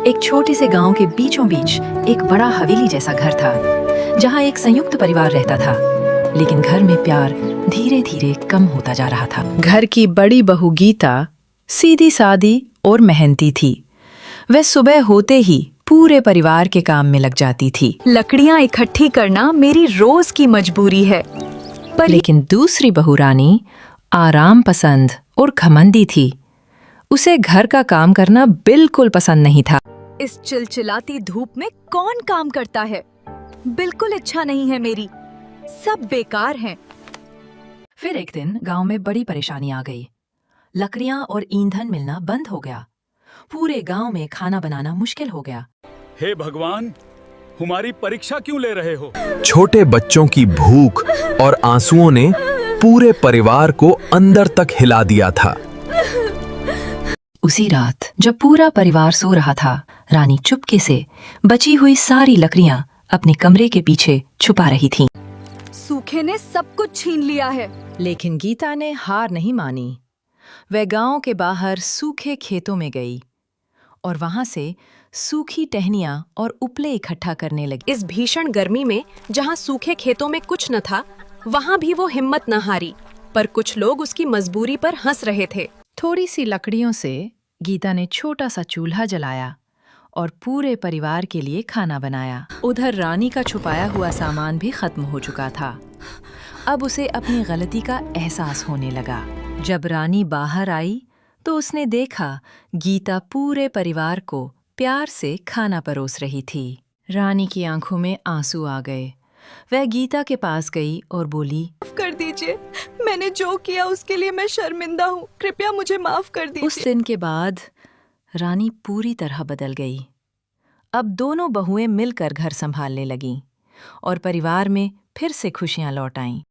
एक छोटे से गांव के बीचों बीच एक बड़ा हवेली जैसा घर था, जहां एक संयुक्त परिवार रहता था। लेकिन घर में प्यार धीरे धीरे कम होता जा रहा था। घर की बड़ी बहू गीता सीधी सादी और मेहनती थी। वह सुबह होते ही पूरे परिवार के काम में लग जाती थी। लकड़ियां इकट्ठी करना मेरी रोज की मजबूरी है। पर लेकिन दूसरी बहू रानी आराम पसंद और घमंडी थी। उसे घर का काम करना बिल्कुल पसंद नहीं था। इस चिलचिलाती धूप में कौन काम करता है? बिल्कुल इच्छा नहीं है मेरी। सब बेकार हैं। फिर एक दिन गांव में बड़ी परेशानी आ गई। लकड़ियां और ईंधन मिलना बंद हो गया। पूरे गांव में खाना बनाना मुश्किल हो गया। हे भगवान, हमारी परीक्षा क्यों ले रहे हो? छोटे बच्चों की भूख और आंसुओं ने पूरे परिवार को अंदर तक हिला दिया था। उसी रात जब पूरा परिवार सो रहा था, रानी चुपके से बची हुई सारी लकड़ियां अपने कमरे के पीछे छुपा रही थी। सूखे ने सब कुछ छीन लिया है। लेकिन गीता ने हार नहीं मानी। वह गांव के बाहर सूखे खेतों में गई और वहां से सूखी टहनियां और उपले इकट्ठा करने लगी। इस भीषण गर्मी में जहाँ सूखे खेतों में कुछ न था, वहाँ भी वो हिम्मत न हारी। पर कुछ लोग उसकी मजबूरी पर हंस रहे थे। थोड़ी सी लकड़ियों से गीता ने छोटा सा चूल्हा जलाया और पूरे परिवार के लिए खाना बनाया। उधर रानी का छुपाया हुआ सामान भी खत्म हो चुका था। अब उसे अपनी गलती का एहसास होने लगा। जब रानी बाहर आई तो उसने देखा गीता पूरे परिवार को प्यार से खाना परोस रही थी। रानी की आंखों में आंसू आ गए। वह गीता के पास गई और बोली, माफ कर दीजिए, मैंने जो किया उसके लिए मैं शर्मिंदा हूँ। कृपया मुझे माफ कर दीजिए। उस दिन के बाद रानी पूरी तरह बदल गई। अब दोनों बहुएं मिलकर घर संभालने लगीं और परिवार में फिर से खुशियां लौट आईं।